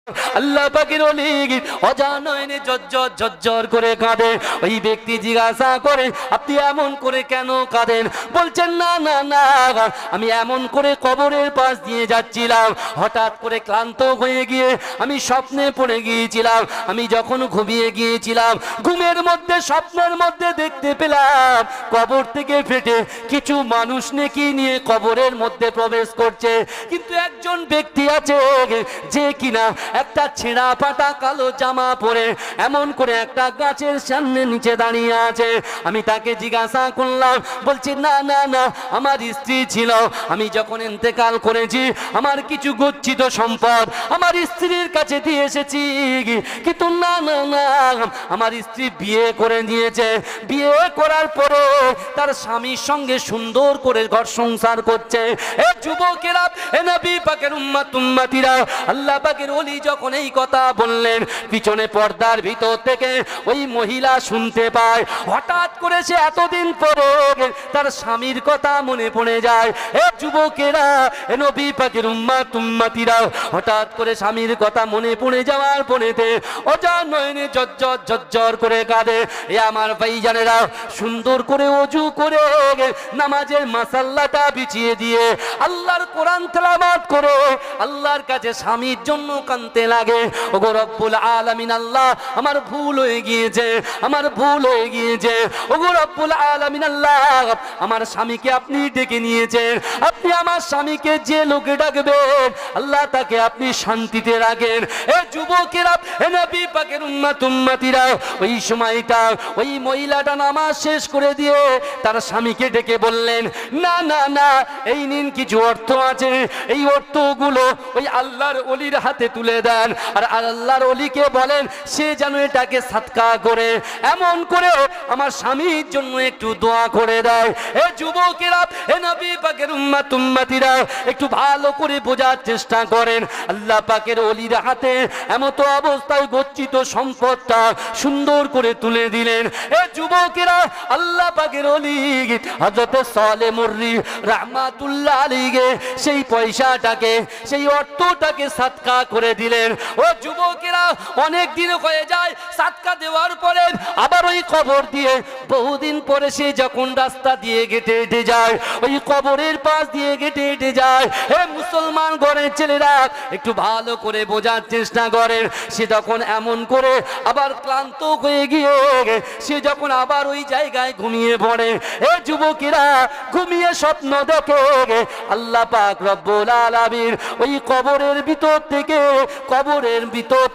আল্লাহ পাকের ওলি অজানয়নে ঝরঝর ঝরঝর করে কাঁদে। ওই ব্যক্তি জিজ্ঞাসা করে, আপনি এমন করে কেন কাঁদেন? বলছেন, না না না, আমি এমন করে কবরের পাশ দিয়ে যাচ্ছিলাম, হঠাৎ করে ক্লান্ত হয়ে গিয়ে আমি স্বপ্নে পড়ে গিয়েছিলাম। আমি যখন ঘুমিয়ে গিয়েছিলাম, ঘুমের মধ্যে স্বপ্নের মধ্যে দেখতে পেলাম কবর থেকে ফেটে কিছু মানুষ নেকি নিয়ে কবরের মধ্যে প্রবেশ করছে। কিন্তু একজন ব্যক্তি আছে যে কিনা একটা ছেঁড়া পাতা কালো জামা পরে এমন করে একটা গাছের সামনে নিচে দাঁড়িয়ে আছে। আমি তাকে জিজ্ঞাসা করলাম, বলছি, না না না, আমার স্ত্রী ছিল, আমি যখন ইন্তেকাল করেছি আমার কিছু গচ্ছিত সম্পদ আমার স্ত্রীর কাছে দিয়ে এসেছি। কিন্তু না না না, আমার স্ত্রী বিয়ে করে নিয়েছে, বিয়ে করার পরে তার স্বামীর সঙ্গে সুন্দর করে ঘর সংসার করছে। এ যুবকেরা, এ নবী পাকের উম্মত উম্মতিরা, আল্লাহ পাকের ওলি যখন এই কথা বললেন, পিছনে পর্দার ভিতর থেকে ওই মহিলা শুনতে পায়। হঠাৎ করে সে এতদিন পরে তার স্বামীর কথা মনে পড়ে যায়। এ যুবকেরা, এ নবী পাকের উম্মত উম্মতিরা, হঠাৎ করে স্বামীর কথা মনে পড়ে যাওয়ার পরেতে অজানয়নে ঝরঝর ঝরঝর করে কাঁদে। এ আমার ভাইজানেরা, সুন্দর করে ওযু করে নামাজের মাসাল্লাটা বিছিয়ে দিয়ে আল্লাহর কোরআন তেলাওয়াত করে আল্লাহর কাছে স্বামীর জন্য কাঁদতে লাগে। ওগো রব্বুল আলামিন, আল্লাহ আমার ভুল হয়ে গিয়েছে, আমার ভুল হয়ে গিয়েছে। ওগো রব্বুল আলামিন, আল্লাহ আমার স্বামীকে আপনি ডেকে নিয়েছেন, আপনি আমার স্বামীকে যে লোকে ডাকবেন আল্লাহ তাকে আপনি শান্তিতে রাখেন। এ যুবকেরা, এ নবী পাকের উম্মত উম্মতিরা, ওই সময়টা ওই মহিলাটা নামাজ শেষ করে দিয়ে তার স্বামীকে ডেকে বললেন, না না না, এই নিন কিছু অর্থ আছে, এই অর্থগুলো ওই আল্লাহর ওলির হাতে তুলে দেন, আর আল্লাহর ওলিকে বলেন সে যেন এটাকে সাদকা করে এমন করে আমার স্বামীর জন্য একটু দোয়া করে দেয়। এ যুবকেরা, এ নবী পাকের উম্মত উম্মতিরা, একটু ভালো করে বোঝার চেষ্টা করেন। আল্লাহ পাকের ওলির হাতে এমত অবস্থায় গচ্ছিত সম্পদটা সুন্দর করে তুলে দিলেন। এ যুবকেরা, আল্লাহ পাকের ওলি হযরত সালেহ মুররি রাহমাতুল্লাহ আলাইহি সেই পয়সাটাকে, সেই অর্থটাকে সাদকা করে দিলেন। ও যুবকেরা, অনেক দিন হয়ে যায় সাদকা দেওয়ার পরে আবার ওই কবর দিয়ে বহুদিন পরে সে যখন রাস্তা দিয়ে হেঁটে হেঁটে যায়, ওই কবরের পাশ দিয়ে হেঁটে হেঁটে যায়। হে মুসলমান ঘরের ছেলেরা, একটু ভালো করে বোঝার চেষ্টা করেন। সে যখন এমন করে আবার ক্লান্ত হয়ে গিয়ে সে যখন আবার ওই জায়গায় ঘুমিয়ে পড়ে, এ যুবকেরা, ঘুমিয়ে স্বপ্ন দেখে আল্লাহ পাক রব্বুল আলামিন ওই কবরের ভিতর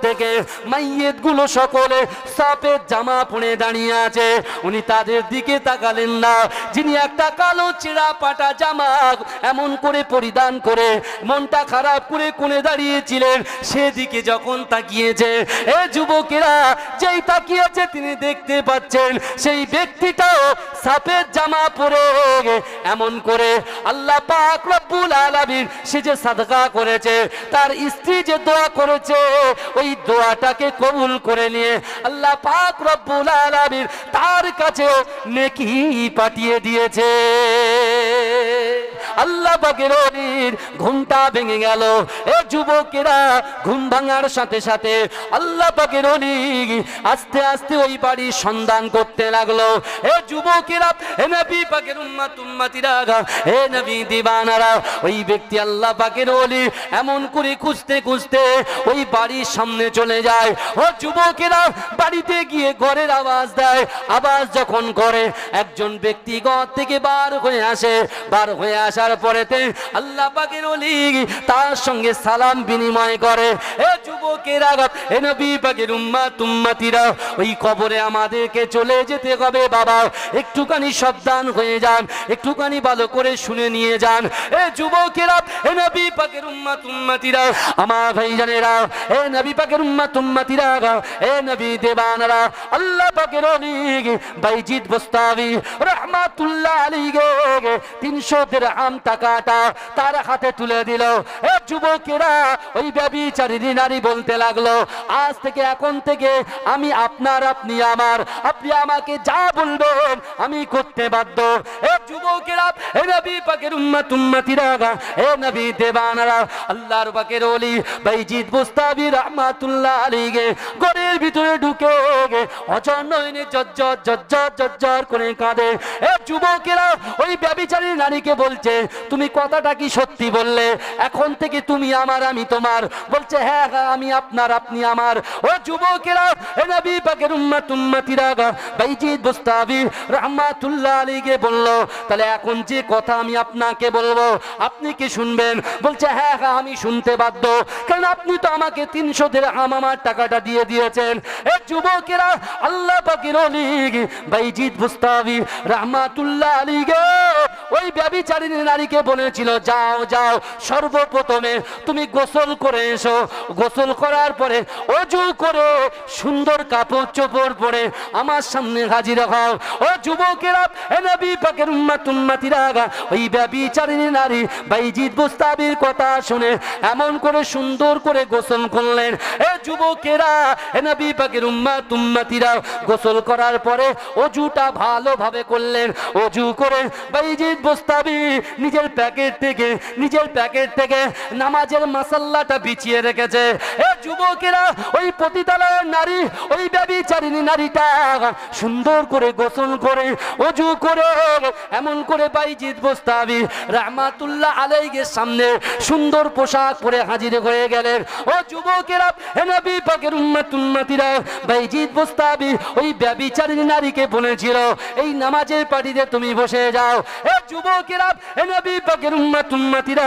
থেকে মাইয়েত গুলো সকলে সাফেদ জামা পরে দাঁড়িয়ে আছে। উনি তাদের দিকে তাকালেন না, যিনি একটা কালো ছেঁড়া পাটা জামা এমন করে পরিধান করে মনটা খারাপ করে কোণে দাঁড়িয়েছিলেন, সেদিকে যখন তাকিয়েছে, এ যুবকেরা, যেই তাকিয়েছে তিনি দেখতে পাচ্ছেন সেই ব্যক্তিটাও সাফেদ জামা পরে এমন করে আল্লাহ পাক রব্বুল আলামিন সে যে সাদকা করেছে, তার স্ত্রী যে দোয়া করেছে, ওই দোয়াটাকে কবুল করে নিয়ে আল্লাহ পাক রব্বুল আলামিন তার কাছে নেকি পাঠিয়ে দিয়েছে। আল্লাহ পাকের ওলির ঘুমটা ভেঙে গেল। এ যুবকেরা, ঘুম ভাঙার সাথে সাথে আল্লাহ পাকের ওলি আস্তে আস্তে ওই বাড়ির সন্ধান করতে লাগলো। এ যুবকেরা, এ নবী পাকের উম্মত উম্মতিরা, এ নবী দিবানারা, ওই ব্যক্তি আল্লাহ পাকের ওলি এমন করে খুঁজতে খুঁজতে ওই বাড়ির সামনে চলে যায়। ও যুবকেরা, বাড়িতে গিয়ে ঘরের আওয়াজ দেয়। আওয়াজ যখন করে, একজন ব্যক্তি ঘর থেকে বার হয়ে আসে। বার হয়ে আসার পরেতে আল্লাহ পাকের ওলি তার সঙ্গে সালাম বিনিময় করে। এ যুবকেরা, এ নবী পাকের উম্মত উম্মতিরা, ওই কবরে আমাদেরকে চলে যেতে হবে বাবা, একটুখানি সাবধান হয়ে যান, একটুখানি ভালো করে শুনে নিয়ে যান। এ যুবকেরা, এ নবী পাকের উম্মত উম্মতিরা, আমার ভাইজানেরা, এ নবী পাকের উম্মত উম্মতিরা, এ নবী দেবানারা, আল্লাহ পাকের ওলি বাইজিদ বুস্তামি রাহমাতুল্লাহ আলাইহি 300 দিরহাম টাকাটা তার হাতে তুলে দিল। এ যুবকেরা, ওই ব্যভিচারিণী নারী বল বলতে লাগলো, আজ থেকে এখন থেকে আমি আপনার, আপনি আমার, আপনি আমাকে যা বলবেন আমি করতে বাধ্য। এ যুবকেরা, এ নবী পাকের উম্মত উম্মতিরা, এ নবী দেবানারা, আল্লাহর পাকের ওলি বাইজিদ বুস্তামি রাহমাতুল্লাহ আলাইহি ঘরের ভিতরে ঢুকে অঝর নয়নে জজ্জর জজ্জর জজ্জর করে কাঁদে। এ যুবকেরা ওই ব্যভিচারী নারীকে বলছে, তুমি কথাটা কি সত্যি বললে? এখন থেকে তুমি আমার, আমি তোমার। বলছে, হ্যাঁ হ্যাঁ, আমি আপনার, আপনি আমার। ও যুবকেরা, এ নবী পাকের উম্মত উম্মতিরা, বাইজিদ বুস্তামি রাহমাতুল্লাহ আলাইহি বলল, তাহলে এখন যে কথা আমি আপনাকে বলবো আপনি কি শুনবেন? বলছে, হ্যাঁ হ্যাঁ, আমি শুনতে বাধ্য, কারণ আপনি তো আমাকে 300 দিরহাম আমার টাকাটা দিয়ে দিয়েছেন। এ যুবকেরা, আল্লাহ পাকের ওলি বাইজিদ বুস্তামি রাহমাতুল্লাহ আলাইহি ওই ব্যভিচারিণী নারীকে বলেছিল, যাও যাও, সর্বপ্রথমে তুমি গোসল করে এসো, গোসল করার পরে ওযু করে সুন্দর কাপড় চোপড় পরে আমার সামনে হাজির হও। ও যুবকেরা, এ নবী পাকের উম্মত উম্মতিরা, ওই ব্যভিচারিণী নারী বাইজিদ বুস্তামির কথা শুনে এমন করে সুন্দর করে গোসল করলেন। এ যুবকেরা, এ নবী পাকের উম্মত উম্মতিরা গোসল করার পরে ওযুটা ভালোভাবে করলেন। ওযু করে বাইজিদ বুস্তামি নিজের প্যাকেট থেকে নামাজের মাসাল্লাটা বিছিয়ে রেখেছে। এ যুবকেরা, ওই পতিতালয়ের নারী, ওই ব্যভিচারিণী নারীটা সুন্দর করে গোসল করে ওযু করে এমন করে বাইজিদ বুস্তামি রাহমাতুল্লাহ আলাইহির সামনে সুন্দর পোশাক পরে হাজির হয়ে গেলেন। ও যুবকেরা, হে নবী পাকের উম্মত উম্মতিরা, বাইজিদ বুস্তামি ওই ব্যভিচারিণী নারীকে বলেছিল, এই নামাজের পাটিতে তুমি বসে যাও। এ যুবকেরা, হে নবী পাকের উম্মত উম্মতিরা,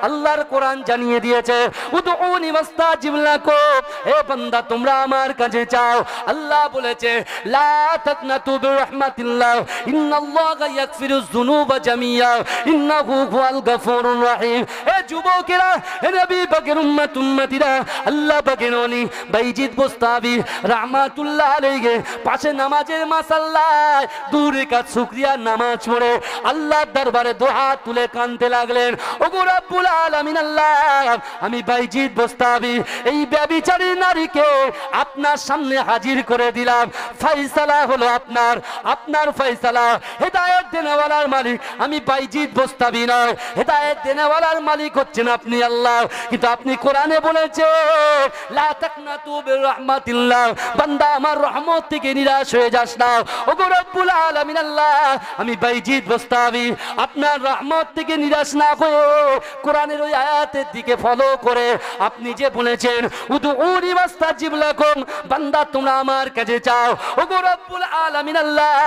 আল্লাহর কোরআন জানিয়ে দিয়েছে, উদউনি ওয়াস্তাজিব লাকুম, হে বান্দা তোমরা আমার কাছে চাও। আল্লাহ বলেছে, লা তাকনাতু বিরহমাতিল্লাহ, ইন্নাল্লাহা ইয়াগফিরুয যুনুবা জামিয়া, ইন্নাহু হুয়াল গফুরুর রহিম। এ যুবকেরা, হে নবী পাকের উম্মত উম্মতিরা, আল্লাহ পাকের ওলি বাইজিদ বুস্তামি রাহমাতুল্লাহ আলাইহি পাশে নামাজের মাসাল্লায় 2 রাকাত শুকরিয়ার নামাজ পড়ে আল্লাহর দরবারে দোয়া তুলে কাঁদতে লাগলেন, ওগো রব্বুল আলামিন আল্লাহ, আমি বাইজিদ বুস্তামি এই ব্যভিচারী নারীকে আপনার সামনে হাজির করে দিলাম। ফয়সালা হলো আপনার, আপনার ফয়সালা। হেদায়েত দেনেওয়ালার মালিক আমি বাইজিদ বুস্তামি নয়, হেদায়েত দেনেওয়ালার মালিক হচ্ছেন আপনি আল্লাহ। কিন্তু আপনি কোরআনে বলেছেন, লা তাকনাতু বিরহমাতিল্লাহ, বান্দা আমার রহমত থেকে নিরাশ হয়ে যাস না। ওগো রব্বুল আলামিন আল্লাহ, আমি বাইজিদ বুস্তামি আপনার রহমত থেকে নিরাশ না হয়ে কোরআনের ওই আয়াতের দিকে ফলো করে আপনি যে বলেছেন, উদউনি ওয়াস্তাজিব লাকুম, বান্দা তোমরা আমার কাছে চাও। ওগো রব্বুল আলামিন আল্লাহ,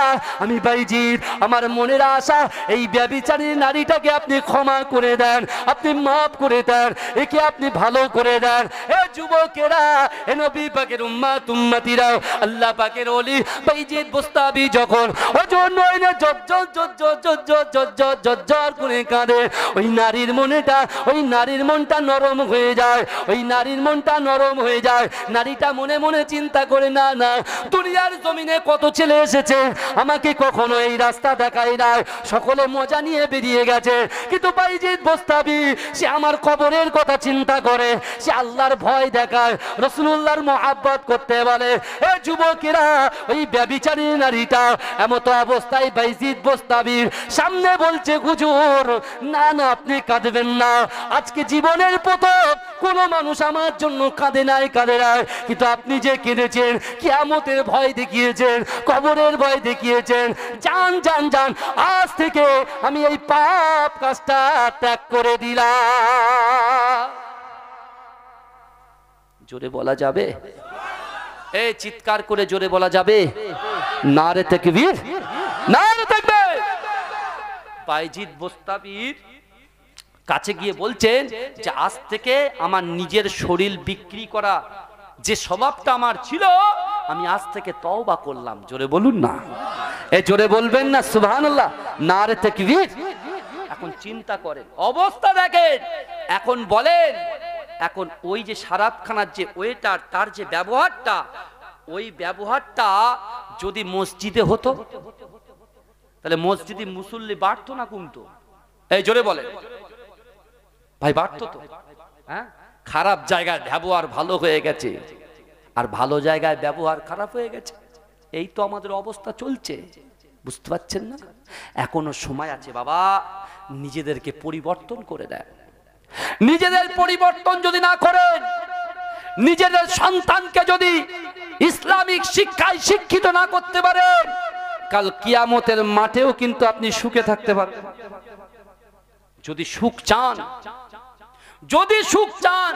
আমি বাইজিদ আমার মনের আশা এই ব্যভিচারী নারীটাকে আপনি ক্ষমা করে দেন, আপনি মাফ করে দেন, একে আপনি ভালো করে দেন। এ যুবকেরা, এ নবী পাকের উম্মত উম্মতিরা, আল্লাহ পাকের ওলি বাইজিদ বুস্তামি যখন ওজন নয়নে জজ্জর জজ্জর জজ্জর জজ্জর জজ্জর করে কাঁদে, ওই নারীর মনটা নরম হয়ে যায়, ওই নারীর মনটা নরম হয়ে যায়। নারীটা মনে মনে চিন্তা করে, না না, দুনিয়ার জমিনে কত ছেলে এসেছে, আমাকে কখনো এই রাস্তা দেখায় না, সকলে মজা নিয়ে বেরিয়ে গেছে, কিন্তু বাইজিদ বুস্তামি সে আমার কবরের কথা চিন্তা করে, সে আল্লাহর ভয় দেখায়, রাসূলুল্লাহর মহব্বত করতে বলে। এ যুবকেরা, ওই ব্যভিচারী নারীটা এমত অবস্থায় বাইজিদ বুস্তামির সামনে বলছে, হুজুর না না, আপনি কাঁদবেন না, আজকে জীবনের প্রথম কোনো মানুষ আমার জন্য কাঁদে নাই, কিন্তু আপনি যে কেঁদেছেন, কিয়ামতের ভয় দেখিয়েছেন, কবরের ভয় দেখিয়েছেন, জান জান জান, আজ থেকে আমি এই পাপ কাজটা ত্যাগ করে দিলাম। জোরে বলা যাবে? এই চিৎকার করে জোরে বলা যাবে? নারে তাকবীর, নারে তাকবীর। বাইজিদ বুস্তামির কাছে গিয়ে বলছেন যে আজ থেকে আমার নিজের শরীর বিক্রি করা যে স্বভাবটা আমার ছিল, আমি আজ থেকে তওবা করলাম। জোরে বলুন না, এ জোরে বলবেন না সুবহানাল্লাহ, নারে তাকবীর। এখন চিন্তা করেন, অবস্থা দেখেন, এখন বলেন, এখন ওই যে শরাবখানার যে ওয়েটার, তার যে ব্যবহারটা, ওই ব্যবহারটা যদি মসজিদে হতো, তাহলে মসজিদে মুসল্লি বাড়তো না কমতো? এই জোরে বলেন ভাই, বাড়তো তো? হ্যাঁ, খারাপ জায়গায় ব্যবহার ভালো হয়ে গেছে, আর ভালো জায়গায় ব্যবহার খারাপ হয়ে গেছে। এই তো আমাদের অবস্থা চলছে, বুঝতে পারছেন না? এখনো সময় আছে বাবা, নিজেদেরকে পরিবর্তন করে দেন। নিজেদের পরিবর্তন যদি না করেন, নিজেদের সন্তানকে যদি ইসলামিক শিক্ষায় শিক্ষিত না করতে পারেন, কাল কিয়ামতের মাঠেও কিন্তু আপনি সুখে থাকতে পারবেন। যদি সুখ চান, যদি সুখ চান,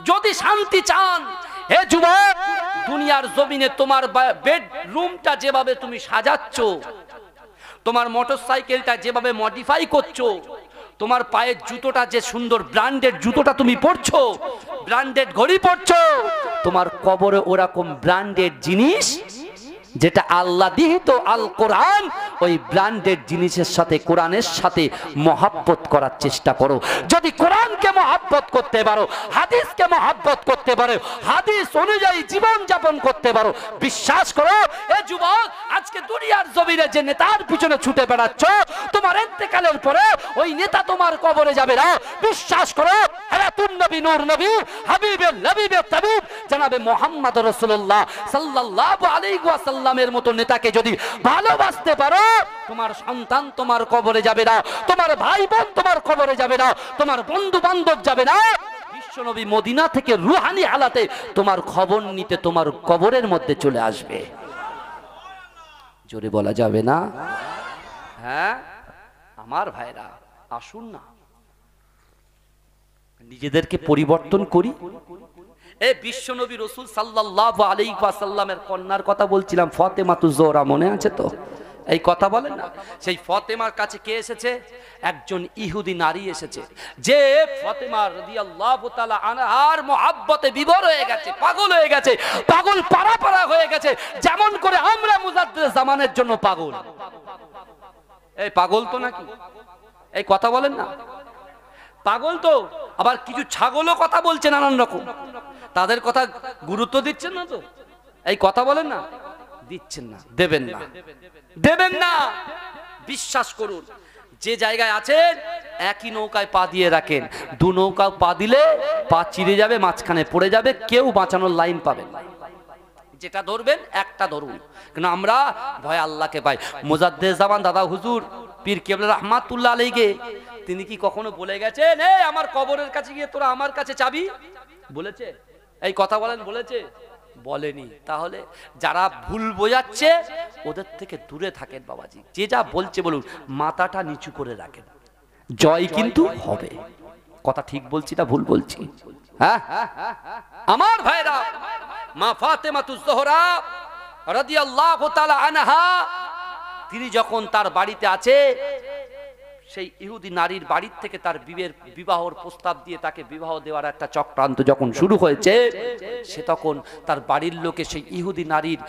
যদি শান্তি চান, হে যুবক, দুনিয়ার জমিনে তোমার বেডরুমটা যেভাবে তুমি সাজাচ্ছ, তোমার মোটরসাইকেলটা যেভাবে মডিফাই করছো, তোমার পায়ের জুতোটা যে সুন্দর ব্র্যান্ডেড জুতোটা তুমি পরছো, ব্র্যান্ডেড ঘড়ি পরছো, তোমার কবরে ওরকম ব্র্যান্ডেড জিনিস, যেটা আল্লাহ দিহিত আল কোরআন, ওই ব্র্যান্ডেড জিনিসের সাথে কোরআনের সাথে মহাব্বত করার চেষ্টা করো। যদি কোরআনকে মহাব্বত করতে পারো, হাদিসকে মহাব্বত করতে পারো, হাদিস অনুযায়ী জীবন যাপন করতে পারো, বিশ্বাস করো এ যুবক, আজকে দুনিয়ার জমিনে যে নেতার পিছনে ছুটে বেড়াচ্ছ, তোমার ইন্তেকালের পরে ওই নেতা তোমার কবরে যাবে না। বিশ্বাস করো, হায়াতুন নবী, নূর নবী, হাবিবে লবিবে তাবিব জনাবে মুহাম্মদ রাসূলুল্লাহ সাল্লাল্লাহু আলাইহি ওয়াসাল্লামের মতো নেতাকে যদি ভালোবাসতে পারো, তোমার সন্তান তোমার কবরে যাবে না, তোমার ভাই বোন তোমার কবরে যাবে না, তোমার বন্ধু বান্ধব যাবে না। বিশ্বনবী মদিনা থেকে রুহানি হালাতে তোমার খবর নিতে তোমার কবরের মধ্যে চলে আসবে। জোরে বলা যাবে না? হ্যাঁ আমার ভাইরা, আসুন না নিজেদেরকে পরিবর্তন করি। এই বিশ্বনবী রাসূল সাল্লাল্লাহু আলাইহি ওয়াসাল্লামের কন্যার কথা বলছিলাম, ফাতেমাতুজ জোহরা, মনে আছে তো? এই কথা বলেন না। সেই ফাতেমার কাছে কে এসেছে? একজন ইহুদি নারী এসেছে, যে ফাতেমা রাদিয়াল্লাহু তাআলা আনহার মহব্বতে বিভোর হয়ে গেছে, পাগল হয়ে গেছে, পাগল পাড়া হয়ে গেছে, যেমন করে আমরা মুজাদ্দিদ জামানের জন্য পাগল। এই পাগল তো নাকি? এই কথা বলেন না, পাগল তো। আবার কিছু ছাগলও কথা বলছে নানান রকম, তাদের কথা গুরুত্ব দিচ্ছেন না তো? এই কথা বলেন না, দিচ্ছেন না, দেবেন না, দেবেন না। বিশ্বাস করুন, যে জায়গায় আছেন একই নৌকায় পা দিয়ে রাখেন, দু নৌকা পা দিলে পা চিরে যাবে, মাঝখানে পড়ে যাবে, কেউ বাঁচানোর লাইন পাবেন না। যেটা ধরবেন একটা ধরুন, কিন্তু আমরা ভয় আল্লাহকে পাই। মুজাদ্দিদ জামান দাদা হুজুর পীর কেবলা রাহমাতুল্লাহ আলাইহি, তিনি কি কখনো বলে গেছেন এই আমার কবরের কাছে গিয়ে তোরা আমার কাছে চাবি? বলেছে? এই কথা বলেন, বলেছে? বলেনি। তাহলে যারা ভুল বোঝাচ্ছে ওদের থেকে দূরে থাকেন বাবাজি। যে যা বলছে বলুন, মাথাটা নিচু করে রাখেন, জয় কিন্তু হবে। কথা ঠিক বলছি না ভুল বলছি? হ্যাঁ আমার ভাইরা, মা ফাতেমাতুজ জোহরা রাদিয়াল্লাহু তাআলা আনহা, তিনি যখন তার বাড়িতে আছে, সেই ইহুদি নারীর বাড়ির থেকে তার বিবাহর প্রস্তাব দিয়ে তাকে বিবাহ দেওয়ার একটা চক্রান্ত যখন শুরু হয়েছে, সে তখন তার বাড়ির লোকে সেই ইহুদি নারীর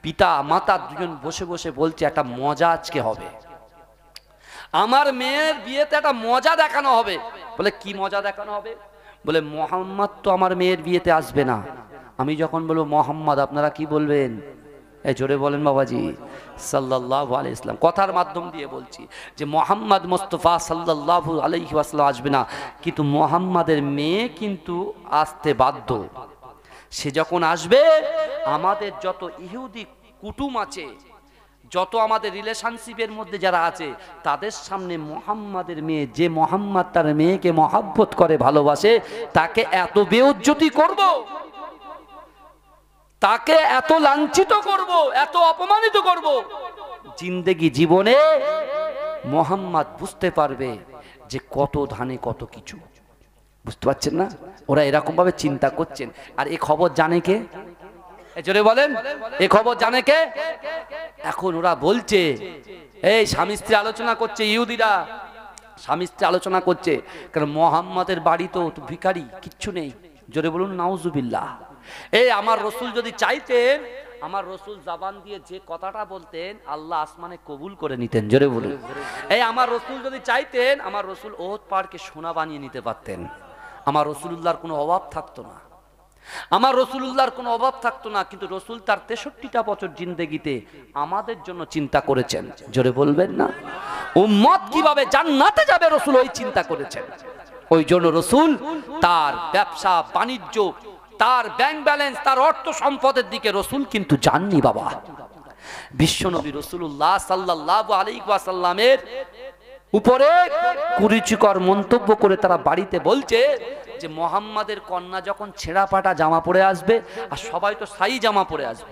পিতা মাতা দুজন বসে বসে বলছে, একটা মজা আজকে হবে, আমার মেয়ের বিয়েতে একটা মজা দেখানো হবে। বলে কি মজা দেখানো হবে? বলে মোহাম্মদ তো আমার মেয়ের বিয়েতে আসবে না, আমি যখন বলবো মোহাম্মদ, আপনারা কি বলবেন? এই জোরে বলেন বাবাজি, সাল্লাল্লাহু আলাইহি ওয়াসাল্লাম। কথার মাধ্যম দিয়ে বলছি যে মোহাম্মদ মুস্তাফা সাল্লাল্লাহু আলাইহি ওয়াসাল্লাম আসবে না, কিন্তু মোহাম্মদের মেয়ে কিন্তু আসতে বাধ্য। সে যখন আসবে, আমাদের যত ইহুদি কুটুম আছে, যত আমাদের রিলেশনশিপের মধ্যে যারা আছে, তাদের সামনে মোহাম্মদের মেয়ে, যে মোহাম্মদ তার মেয়েকে মহব্বত করে, ভালোবাসে, তাকে এত বেইজ্জতি করব, তাকে এত লাঞ্ছিত করব, এত অপমানিত করব, জিন্দেগি জীবনে মোহাম্মদ বুঝতে পারবে যে কত ধানে কত কিছু। বুঝতে পারছেন না? ওরা এরকম ভাবে চিন্তা করছেন। আর এই খবর জানে কে? জোরে বলেন, এই খবর জানে কে? এখন ওরা বলছে, এই স্বামী স্ত্রী আলোচনা করছে, ইহুদিরা স্বামী স্ত্রী আলোচনা করছে, কারণ মোহাম্মদের বাড়ি তো ভিখারি, কিচ্ছু নেই। জোরে বলুন নাউজুবিল্লাহ। এই আমার রসুল যদি চাইতেন, আমার রসুল জবান দিয়ে যে কথাটা বলতেন, আল্লাহ আসমানে কবুল করে নিতেন। জোরে বলুন। এই আমার রসুল যদি চাইতেন, আমার রসুল ওহদ পাহাড়কে সোনা বানিয়ে নিতে পারতেন। আমার রসুলুল্লাহর কোনো অভাব থাকতো না, আমার রসুলুল্লাহর কোনো অভাব থাকতো না। কিন্তু রসুল তার 63টা বছর জিন্দেগিতে আমাদের জন্য চিন্তা করেছেন। জোরে বলবেন না? উম্মত কিভাবে জান্নাতে যাবে, রসুল ওই চিন্তা করেছেন। ওই জন্য রসুল তার ব্যবসা বাণিজ্য, তার ব্যাংক ব্যালেন্স, তার অর্থ সম্পদের দিকে রসুল কিন্তু যাননি বাবা। বিশ্বনবী রাসূলুল্লাহ সাল্লাল্লাহু আলাইহি ওয়াসাল্লামের উপরে কুরুচিকর মন্তব্য করে তারা বাড়িতে বলছে যে মুহাম্মাদের কন্যা যখন ছেঁড়া পাটা জামা পরে আসবে, আর সবাই তো সাই জামা পরে আসবে,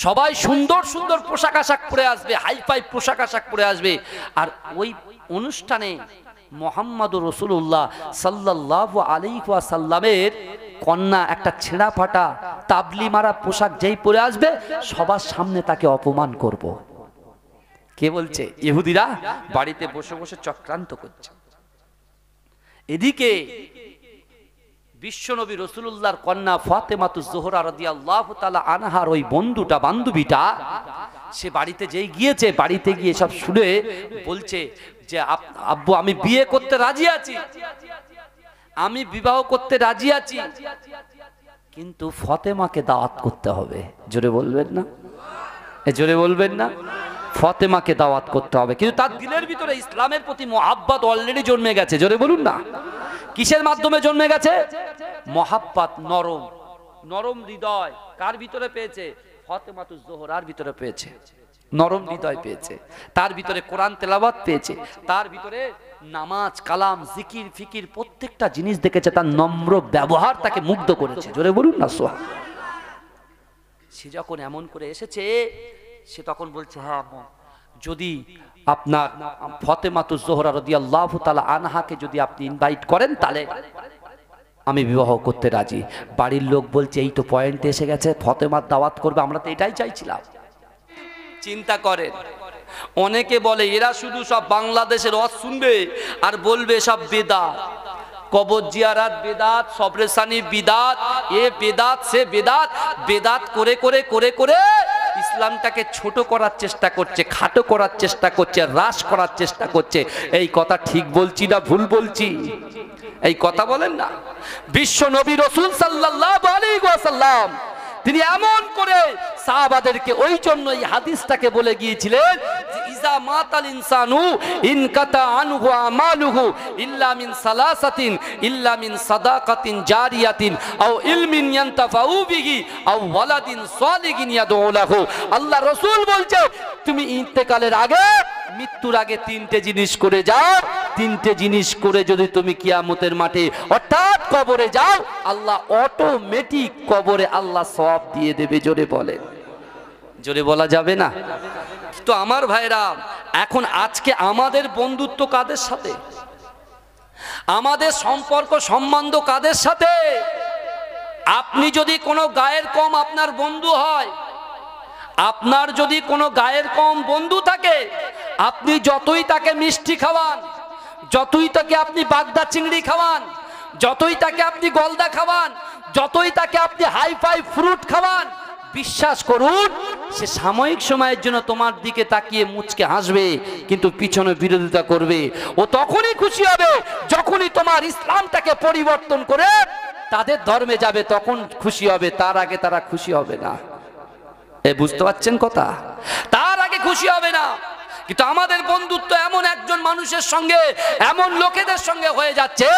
সবাই সুন্দর সুন্দর পোশাক আশাক পরে আসবে, হাইফাই পোশাক আশাক পরে আসবে, আর ওই অনুষ্ঠানে মুহাম্মদুর রাসূলুল্লাহ সাল্লাল্লাহু আলাইহি ওয়াসাল্লামের কন্যা একটা ছেঁড়া ফাটা তাবলি মারা পোশাক যেই পরে আসবে, সবার সামনে তাকে অপমান করব। কে বলছে? ইহুদিরা বাড়িতে বসে বসে চক্রান্ত করছে। এদিকে বিশ্বনবী রাসূলুল্লাহর কন্যা ফাতেমাতুজ জোহরা রাদিয়াল্লাহু তাআলা আনহার ওই বান্ধবীটা সে বাড়িতে যেই গিয়েছে, বাড়িতে গিয়ে সব শুনে বলছে যে আব্বু আমি বিয়ে করতে রাজি আছি, আমি বিবাহ করতে রাজি আছি, কিন্তু ফাতেমাকে দাওয়াত করতে হবে। জোরে বলবেন না? জোরে বলবেন না? ফাতেমাকে দাওয়াত করতে হবে। কিন্তু তার দিলের ভিতরে ইসলামের প্রতি মহাব্বত অলরেডি জন্মে গেছে। জোরে বলুন না। কিসের মাধ্যমে জন্মে গেছে? মহাব্বত, নরম নরম হৃদয় কার ভিতরে পেয়েছে? ফাতেমাতুজ জোহরার ভিতরে পেয়েছে। নরম হৃদয় পেয়েছে, তার ভিতরে কোরআন তেলাওয়াত পেয়েছে, তার ভিতরে নামাজ কালাম জিকির ফিকির প্রত্যেকটা জিনিস দেখেছে, তার নম্র ব্যবহার তাকে মুগ্ধ করেছে। জোরে বলুন না সুবহান। সে যখন এমন করে এসেছে, সে তখন বলছে হ্যাঁ যদি আপনার ফাতেমাতুজ জোহরা রাদিয়াল্লাহু তাআলা আনহাকে যদি আপনি ইনভাইট করেন তাহলে আমি বিবাহ করতে রাজি। বাড়ির লোক বলছে এই তো পয়েন্টে এসে গেছে, ফাতেমার দাওয়াত করবে, আমরা তো এটাই চাইছিলাম। চিন্তা করেন, অনেকে বলে এরা শুধু সব বাংলাদেশের ওয়াজ শুনবে আর বলবে সব বেদাত, কবর জিয়ারাত বেদাত, সবরেসানি বিদাত, এ বেদাত সে বেদাত। বেদাত করে করে করে করে ইসলামটাকে ছোট করার চেষ্টা করছে, খাটো করার চেষ্টা করছে, হ্রাস করার চেষ্টা করছে। এই কথা ঠিক বলছি না ভুল বলছি? এই কথা বলেন না। বিশ্ব নবী রাসূল সাল্লাল্লাহু আলাইহি ওয়াসাল্লাম তিনি এমন করে সাহাবাদেরকে ওই জন্য এই হাদিসটাকে বলে গিয়েছিলেন যে ইজা মাতাল ইনসানু ইনকাতা আনহু আমালুহু ইল্লা মিন সালাসাতিন ইল্লা মিন সাদাকাতিন জারিয়াতিন আও ইলমিন ইয়ানতাফাউ বিহি আও ওয়ালাদিন সালিহিন ইয়াদউ লাহু। আল্লাহ রাসূল বলছে তুমি ইন্তেকালের আগে, মৃত্যুর আগে তিনটে জিনিস করে যাও। তিনটে জিনিস করে যদি তুমি কিয়ামতের মাঠে অর্থাৎ কবরে যাও, আল্লাহ অটোমেটিক কবরে আল্লাহ সওয়াব দিয়ে দেবে। জোরে বলে, জোরে বলা যাবে না? তো আমার ভাইরা, এখন আজকে আমাদের বন্ধুত্ব কাদের সাথে? আমাদের সম্পর্ক সম্বন্ধ কাদের সাথে? আপনি যদি কোনো গায়ের কম আপনার বন্ধু হয়, আপনার যদি কোনো গায়ের কম বন্ধু থাকে, আপনি যতই তাকে মিষ্টি খাওয়ান, যতই তাকে আপনি বাগদা চিংড়ি খাওয়ান, যতই তাকে আপনি গলদা খাওয়ান, যতই তাকে আপনি হাইফাই ফ্রুট খাওয়ান, বিশ্বাস করুন সে সাময়িক সময়ের জন্য তোমার দিকে তাকিয়ে মুচকে হাসবে, কিন্তু পিছনে বিরোধিতা করবে। ও তখনই খুশি হবে যখনই তোমার ইসলামটাকে পরিবর্তন করে তাদের ধর্মে যাবে, তখন খুশি হবে। তার আগে তারা খুশি হবে না। এ বুঝতে পারছেন কথা? তার আগে খুশি হবে না। কিন্তু আমাদের বন্ধুত্ব এমন একজন মানুষের সঙ্গে, এমন লোকেদের সঙ্গে হয়ে যাচ্ছে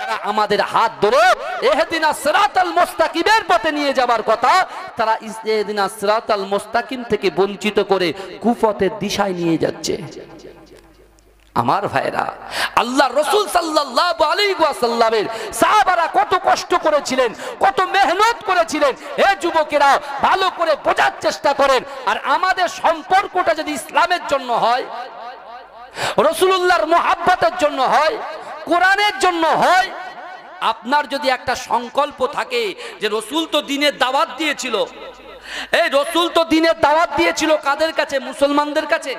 তারা আমাদের হাত ধরে ইহদিনাস সিরাতাল মুস্তাকিমের পথে নিয়ে যাবার কথা, তারা ইহদিনাস সিরাতাল মুস্তাকিম থেকে বঞ্চিত করে কুপথের দিশায় নিয়ে যাচ্ছে। আমার ভাইরা, আল্লাহ রাসূল সাল্লাল্লাহু আলাইহি ওয়াসাল্লামের সাহাবারা কত কষ্ট করেছিলেন, কত মেহনত করেছিলেন। হে যুবকেরা, ভালো করে বোঝার চেষ্টা করেন। আর আমাদের সম্পর্কটা যদি ইসলামের জন্য হয়, রাসূলুল্লাহর মুহাব্বতের জন্য হয়, কোরআনের জন্য হয়, আপনার যদি একটা সংকল্প থাকে যে রাসূল তো দ্বীনের দাওয়াত দিয়েছিল, এই রাসূল তো দ্বীনের দাওয়াত দিয়েছিল কাদের কাছে? মুসলমানদের কাছে,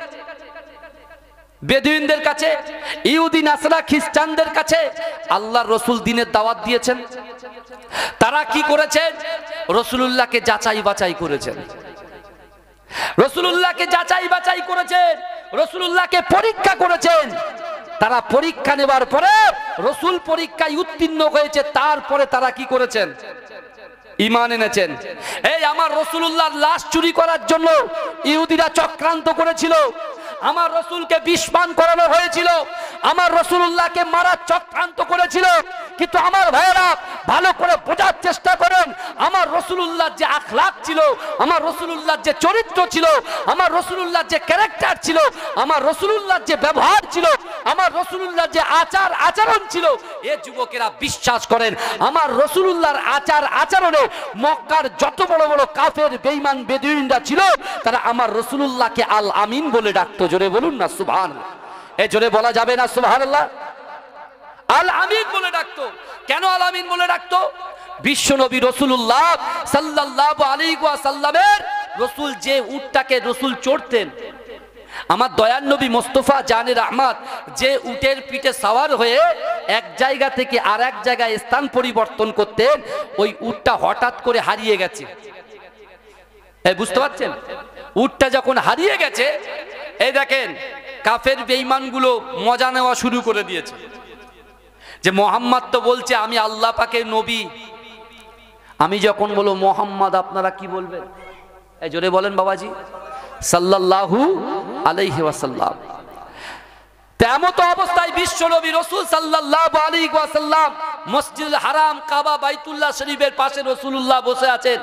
বেদুইনদের কাছে, ইহুদি নাসরা খ্রিস্টানদের কাছে আল্লাহর রাসূল দ্বীনের দাওয়াত দিয়েছেন। তারা কি করেছেন? রাসূলুল্লাহকে যাচাই বাছাই করেছেন, রাসূলুল্লাহকে যাচাই বাছাই করেছেন, রাসূলুল্লাহকে পরীক্ষা করেছেন। তারা পরীক্ষা নেবার পরে রাসূল পরীক্ষায় উত্তীর্ণ হয়েছে, তারপরে তারা কি করেছেন? ঈমান এনেছেন। এই আমার রাসূলুল্লাহর লাশ চুরি করার জন্য ইহুদিরা চক্রান্ত করেছিল, আমার রসুলকে বিষ পান করানো হয়েছিল, আমার রসুলুল্লাহকে মারার চক্রান্ত করেছিল। কিন্তু আমার ভাইয়েরা ভালো করে বোঝার চেষ্টা করেন, আমার রসুলুল্লাহর যে আখলাক ছিল, আমার রসুলুল্লাহর যে চরিত্র ছিল, আমার রসুলুল্লাহর যে ক্যারেক্টার ছিল, আমার রসুলুল্লাহর যে ব্যবহার ছিল, আমার রসুলুল্লাহর যে আচার আচরণ ছিল, এ যুবকেরা বিশ্বাস করেন আমার রসুলুল্লাহর আচার আচরণে মক্কার যত বড় বড় কাফের বেঈমান বেদুইনরা ছিল তারা আমার রসুলুল্লাহকে আল আমিন বলে ডাকতো। জোরে বলুন না সুবহানাল্লাহ। এ জোরে বলা যাবে না সুবহানাল্লাহ? আল আমিন বলে ডাকতো। কেন আল আমিন বলে ডাকতো? বিশ্বনবী রাসূলুল্লাহ সাল্লাল্লাহু আলাইহি ওয়াসাল্লামের রাসূল যে উটটাকে রাসূল চড়তেন, আমার দয়ার নবী মোস্তফা জানে রহমত যে উটের পিঠে সওয়ার হয়ে এক জায়গা থেকে আর এক জায়গায় স্থান পরিবর্তন করতেন, ওই উটটা হঠাৎ করে হারিয়ে গেছে। এই বুঝতে পারছেন? উটটা যখন হারিয়ে গেছে, এই দেখেন কাফের বেঈমানগুলো মজা নেওয়া শুরু করে দিয়েছে যে মোহাম্মদ তো বলছে আমি আল্লাহ পাকের নবী। আমি যখন বলো মোহাম্মদ আপনারা কি বলবেন? এই জোরে বলেন বাবাজি, সাল্লাল্লাহু আলাইহি ওয়াসাল্লাম। তেমত অবস্থায় বিশ্বনবী রাসূল সাল্লাল্লাহু আলাইহি ওয়াসাল্লাম মসজিদুল হারাম কাবা বাইতুল্লাহ শরীফের পাশে রাসূলুল্লাহ বসে আছেন।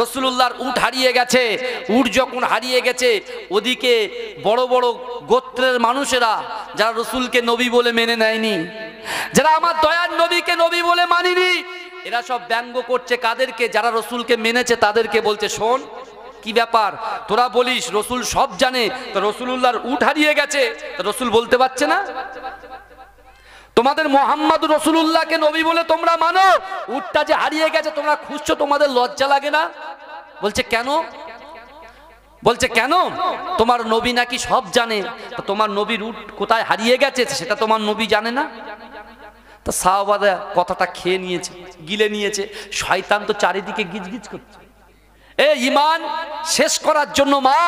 রাসূলুল্লাহর উট হারিয়ে গেছে। উট যখন হারিয়ে গেছে, ওদিকে বড় বড় গোত্রের মানুষেরা যারা রাসূলকে নবী বলে মেনে নেয়নি, যারা আমার দয়ার নবীকে নবী বলে মানেনি, এরা সব ব্যঙ্গ করছে কাদেরকে? যারা রাসূলকে মেনেছে তাদেরকে বলছে, শোন কি ব্যাপার, তোরা বলিস রসুল সব জানে, তো রসুলুল্লাহর উট হারিয়ে গেছে, তো রসুল বলতে পারছে না? তোমাদের মোহাম্মদ রসুলুল্লাহকে নবী বলে তোমরা মানো, উটটা যে হারিয়ে গেছে তোমরা খুঁজছো, তোমাদের লজ্জা লাগে না? বলছে কেন? বলছে কেন? তোমার নবী নাকি সব জানে, তো তোমার নবীর উট কোথায় হারিয়ে গেছে সেটা তোমার নবী জানে না? তা সাহাবারা কথাটা খেয়ে নিয়েছে, গিলে নিয়েছে। শয়তান তো চারিদিকে গিজগিজ করছে। এ ঈমান শেষ করার জন্য মা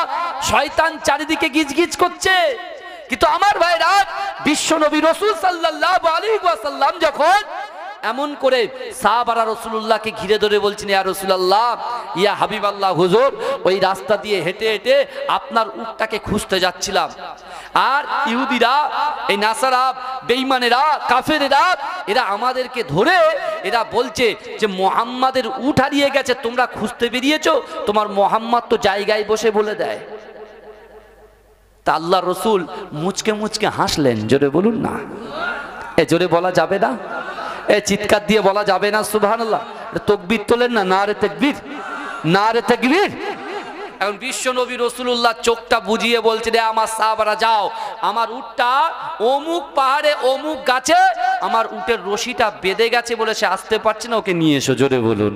শয়তান চারিদিকে গিজগিজ করছে। কিন্তু আমার ভাইরা বিশ্বনবী রাসূল সাল্লাল্লাহু আলাইহি ওয়াসাল্লাম যখন এমন করে সাহাবারা রাসূলুল্লাহকে ঘিরে ধরে বলছেন, ইয়া রাসূলুল্লাহ, ইয়া হাবিবাল্লাহ হুজুর, ওই রাস্তা দিয়ে হেঁটে হেঁটে আপনার উটটাকে খুঁজতে যাচ্ছিলাম, আর ইহুদিরা, এই নাসারা, বেঈমানেরা, কাফেরেরা এরা আমাদেরকে ধরে এরা বলছে যে মুহাম্মাদের উট হারিয়ে গেছে, তোমরা খুঁজতে বেরিয়েছো, তোমার মুহাম্মদ তো জায়গায় বসে বলে দেয়। তা আল্লাহ রসুল মুচকে মুচকে হাসলেন। জোরে বলুন না, এ জোরে বলা যাবে না? এ চিৎকার দিয়ে বলা যাবে না সুবহানাল্লাহ? তাকবীর তোলেন না, নারে তাকবীর, নারে তাকবীর। এখন বিশ্বনবী রাসূলুল্লাহ চোখটা বুজিয়ে বলছে, রে আমার সাহাবারা যাও, আমার উটটা অমুক পাহাড়ে অমুক গাছে আমার উটের রশিটা বেঁধে গেছে বলে সে আসতে পারছে না, ওকে নিয়ে এসো। জোরে বলুন।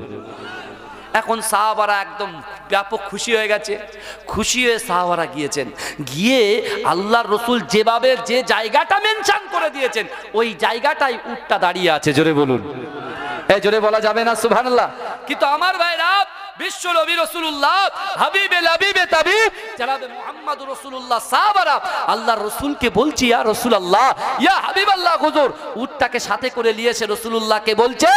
এখন সাহাবারা একদম ব্যাপক খুশি হয়ে গেছে। খুশি হয়ে সাহাবারা গিয়েছেন, গিয়ে আল্লাহর রসুল যেভাবে যে জায়গাটা মেনশন করে দিয়েছেন ওই জায়গাটাই উটটা দাঁড়িয়ে আছে। জোরে বলুন। এই জোরে বলা যাবে না সুবহানাল্লাহ? কিন্তু আমার ভাইরা বিশ্ব নবী রাসূলুল্লাহ হাবিবে লাবিবে তাবিব জনাবে মুহাম্মদ রাসূলুল্লাহ সাহাবারা আল্লাহর রাসূলকে বলছি, ইয়া রাসূলুল্লাহ, ইয়া হাবিবাল্লাহ হুজুর, উটটাকে সাথে করে নিয়ে এসে রাসূলুল্লাহকে বলছে,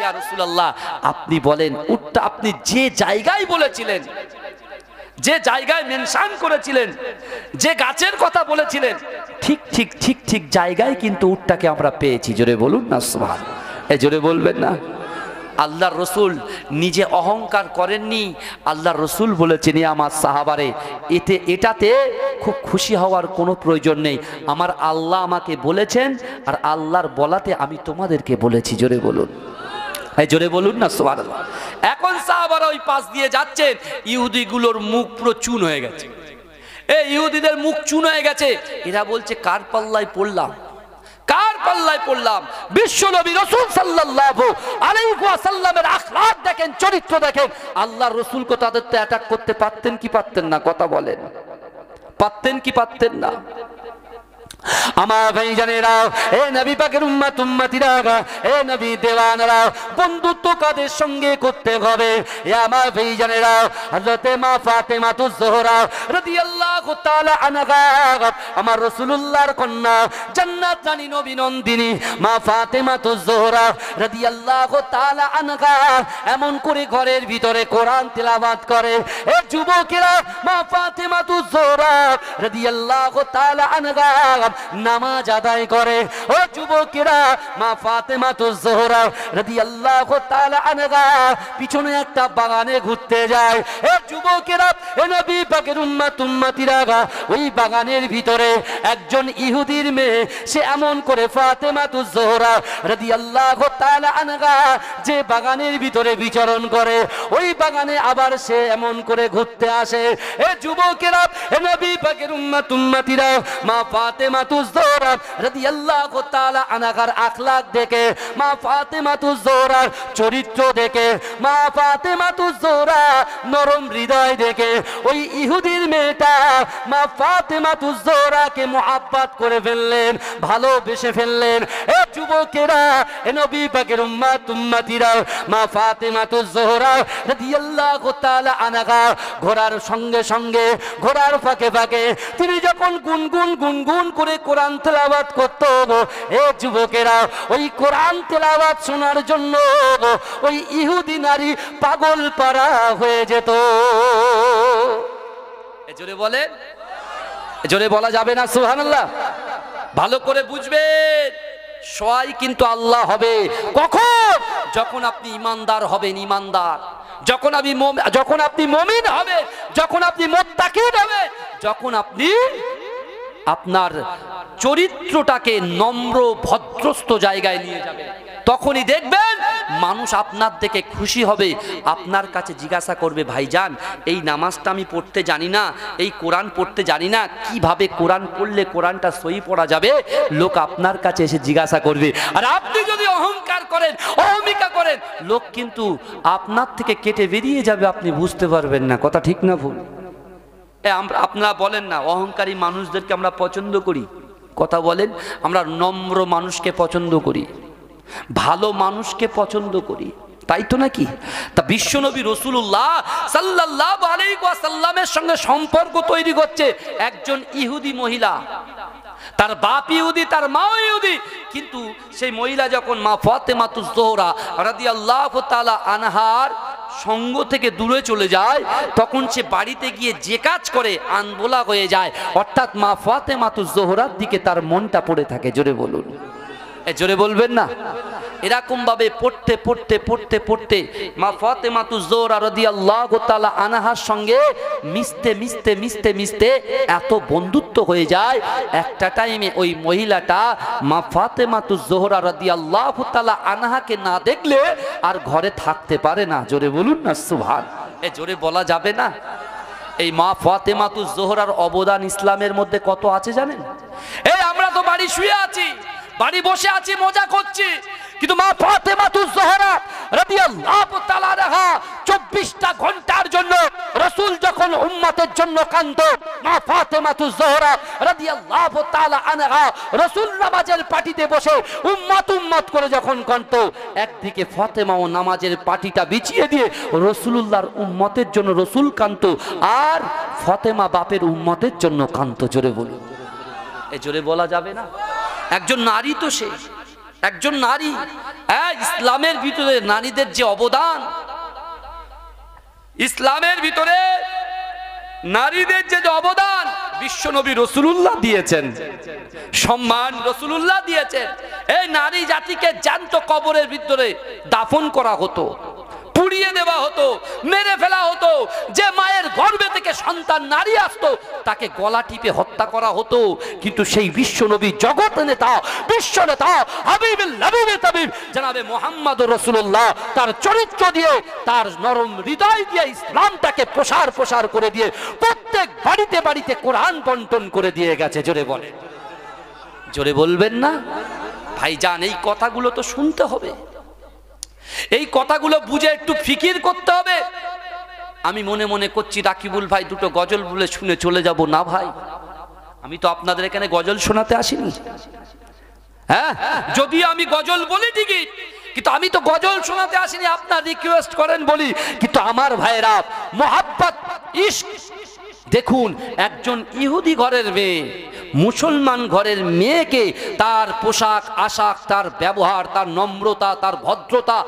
ইয়া রাসূলুল্লাহ, আপনি বলেন উটটা আপনি যে জায়গায় বলেছিলেন, যে জায়গায় মেনশন করেছিলেন, যে গাছের কথা বলেছিলেন, ঠিক ঠিক ঠিক ঠিক জায়গায় কিন্তু উটটাকে আমরা পেয়েছি। জোরে বলুন না সুবহানাল্লাহ? এই জোরে বলবেন না? আল্লাহর রসুল নিজে অহংকার করেননি। আল্লাহর রসুল বলেছেন, আমার সাহাবারে এটাতে খুব খুশি হওয়ার কোনো প্রয়োজন নেই, আমার আল্লাহ আমাকে বলেছেন, আর আল্লাহর বলাতে আমি তোমাদেরকে বলেছি। জোরে বলুন, এই জোরে বলুন না সুবহানাল্লাহ? এখন সাহাবারা ওই পাশ দিয়ে যাচ্ছেন, ইহুদিগুলোর মুখ পুরো চুন হয়ে গেছে। এই ইহুদিদের মুখ চুন হয়ে গেছে। এরা বলছে কার পাল্লায় পড়লাম, কার পাল্লায় পড়লাম? বিশ্বনবী রাসূল সাল্লাল্লাহু আলাইহি ওয়াসাল্লামের আখলাক দেখেন, চরিত্র দেখেন। আল্লাহর রাসূলকে তাদের তো অ্যাটাক করতে পারতেন কি পারতেন না? কথা বলেন, পারতেন কি পারতেন না? আমার ভাইজানেরা, এ নবী পাকের উম্মত উম্মতিরা, এ নবী দেওয়ানরা, বন্ধুত্ব কাদের সঙ্গে করতে হবে? এ আমার ভাইজানেরা, হযরতে মা ফাতেমাতুজ জোহরা রাদিয়াল্লাহু তাআলা আনহা, আমার রাসূলুল্লাহর কন্যা, জান্নাত রানী নবী নন্দিনী মা ফাতেমাতুজ জোহরা রাদিয়াল্লাহু তাআলা আনহা এমন করে ঘরের ভিতরে কোরআন তেলাওয়াত করে। এ যুবকেরা, মা ফাতেমাতুজ জোহরা রাদিয়াল্লাহু তাআলা আনহা নামাজ আদায় করে। ও যুবকেরা, মা ফাতেমাতুজ জোহরা রাদিয়াল্লাহু তাআলা আনহা পিছনে একটা বাগানে ঘুরতে যায়। এ যুবকেরা, এ নবী পাকের উম্মত উম্মতিরা, ওই বাগানের ভিতরে একজন ইহুদির মেয়ে, সে এমন করে ফাতেমাতুজ জোহরা রাদিয়াল্লাহু তাআলা আনহা যে বাগানের ভিতরে বিচরণ করে, ওই বাগানে আবার সে এমন করে ঘুরতে আসে। এ যুবকেরা, এ নবী পাকের উম্মত উম্মতিরা, মা ফাতেমাতুজ জোহরা রাদিয়াল্লাহু তাআলা আনহার আখলাক দেখে, মা ফাতেমাতুজ জোহরার চরিত্র দেখে, মা ফাতেমাতুজ জোহরা নরম হৃদয় দেখে, ওই ইহুদির মেয়েটা মা ফাতেমাতুজ জোহরাকে মুহাব্বত করে ফেললেন, ভালোবেসে ফেললেন। এ যুবকেরা, এ নবী পাকের উম্মত উম্মতিরা, মা ফাতেমাতুজ জোহরা রাদিয়াল্লাহু তাআলা আনহা ঘোড়ার সঙ্গে সঙ্গে, ঘোড়ার ফাঁকে ফাঁকে তিনি যখন গুনগুন গুনগুন করে কোরআন তেলাওয়াত করত, এ যুবকেরা, ওই কোরআন তেলাওয়াত শোনার জন্য ওই ইহুদি নারী পাগল পারা হয়ে যেত। জোরে বলেন, জোরে বলা যাবে না সুবহানাল্লাহ? ভালো করে বুঝবেন, সহায় কিন্তু আল্লাহ হবে কখন? যখন আপনি ইমানদার হবেন, ইমানদার যখন আপনি মুমিন হবেন, যখন আপনি মুত্তাকিন হবেন, যখন আপনি আপনার চরিত্রটাকে নম্র ভদ্রস্থ জায়গায় নিয়ে যাবেন, তখনই দেখবেন মানুষ আপনার দেখে খুশি হবে, আপনার কাছে জিজ্ঞাসা করবে, ভাইজান এই নামাজটা আমি পড়তে জানি না, এই কোরআন পড়তে জানি না, কিভাবে কোরআন পড়লে কোরআনটা সহি পড়া যাবে? লোক আপনার কাছে এসে জিজ্ঞাসা করবে। আর আপনি যদি অহংকার করেন, অহমিকা করেন, লোক কিন্তু আপনার থেকে কেটে বেরিয়ে যাবে, আপনি বুঝতে পারবেন না। কথা ঠিক না ভুল? আপনারা বলেন না অহংকারী মানুষদেরকে আমরা পছন্দ করি? কথা বলেন, আমরা নম্র মানুষকে পছন্দ করি, ভালো মানুষকে পছন্দ করি, তাই তো নাকি? তা বিশ্বনবী রাসূলুল্লাহ সাল্লাল্লাহু আলাইহি ওয়াসাল্লামের সঙ্গে সম্পর্ক তৈরি করছে একজন ইহুদি মহিলা। তার বাপ ইহুদি, তার মাও ইহুদি, কিন্তু সেই মহিলা যখন মা ফাতেমাতুজ জোহরা রাদিয়াল্লাহু তাআলা আনহার সঙ্গ থেকে দূরে চলে যায়, তখন সে বাড়িতে গিয়ে যে কাজ করে আনবোলা হয়ে যায়, অর্থাৎ মা ফাতেমাতুজ জোহরার দিকে তার মনটা পড়ে থাকে। জোরে বলুন, জোরে বলবেন না? এরকম ভাবে পড়তে পড়তে পড়তে পড়তে মা ফাতেমাতুজ জোহরা রাদিয়াল্লাহু তাআলা আনহার সঙ্গে মিশতে মিশতে মিশতে মিশতে এত বন্ধুত্ব হয়ে যায়, একটা টাইমে ওই মহিলাটা মা ফাতেমাতুজ জোহরা রাদিয়াল্লাহু তাআলা আনহাকে না দেখলে আর ঘরে থাকতে পারে না। জোরে বলুন না সুবহান। জোরে বলা যাবে না? এই মা ফাতেমাতুজ জোহরার অবদান ইসলামের মধ্যে কত আছে জানেন? এই আমরা তো বাড়ি শুয়ে আছি, বাড়ি বসে আছি, মজা করছি, কিন্তু মা ফাতেমাতুজ জোহরা রাদিয়াল্লাহু তাআলা আনহা 24টা ঘন্টার জন্য রাসূল যখন উম্মতের জন্য কাঁদতো, মা ফাতেমাতুজ জোহরা রাদিয়াল্লাহু তাআলা আনহা রাসূল নামাজের পাটিতে বসে উম্মত উম্মত করে যখন কাঁদতো, একদিকে ফাতেমাও নামাজের পাটিটা বিছিয়ে দিয়ে রাসূলুল্লাহর উম্মতের জন্য রাসূল কাঁদতো, আর ফাতেমা বাপের উম্মতের জন্য কাঁদতো। জোরে বলুন, জোরে বলা যাবে না? একজন নারী তো সে, একজন নারী। ইসলামের ভিতরে নারীদের যে অবদান, ইসলামের ভিতরে নারীদের যে অবদান বিশ্বনবী রাসূলুল্লাহ দিয়েছেন, সম্মান রাসূলুল্লাহ দিয়েছেন। এই নারী জাতিকে জ্যান্ত কবরের ভিতরে দাফন করা হতো, পুড়িয়ে দেওয়া হতো, মেরে ফেলা হতো। যে মায়ের গর্ভে থেকে সন্তান নারী আসতো তাকে গলা টিপে হত্যা করা হতো। কিন্তু সেই বিশ্বনবী, জগৎ নেতা, বিশ্ব নেতা, হাবিবুল নবী তাবিব জনাবে মুহাম্মদুর রাসূলুল্লাহ তার চরিত্র দিয়ে, তার নরম হৃদয় দিয়ে ইসলামটাকে প্রসার করে দিয়ে প্রত্যেক বাড়িতে বাড়িতে কোরআন বন্টন করে দিয়ে গেছে। জোরে বলেন, জোরে বলবেন না? ভাইজান, এই কথাগুলো তো শুনতে হবে, এই কথাগুলো বুঝে একটু ফিকির করতে হবে। আমি মনে মনে করছি রাকিবুল ভাই দুটো গজল বলে শুনে চলে যাব না। ভাই আমি তো আপনাদের এখানে গজল শোনাতে আসিনি। হ্যাঁ, যদি আমি গজল বলি ঠিকই, কিন্তু আমি তো গজল শোনাতে আসিনি। আপনার রিকোয়েস্ট করেন বলি, কিন্তু আমার ভাইরা মোহাব্বত ইশক দেখুন, একজন ইহুদি ঘরের মেয়ে মুসলমান ঘরের মেয়েকে তার পোশাক আশাক, তার ব্যবহার, তার নম্রতা, তার ভদ্রতা,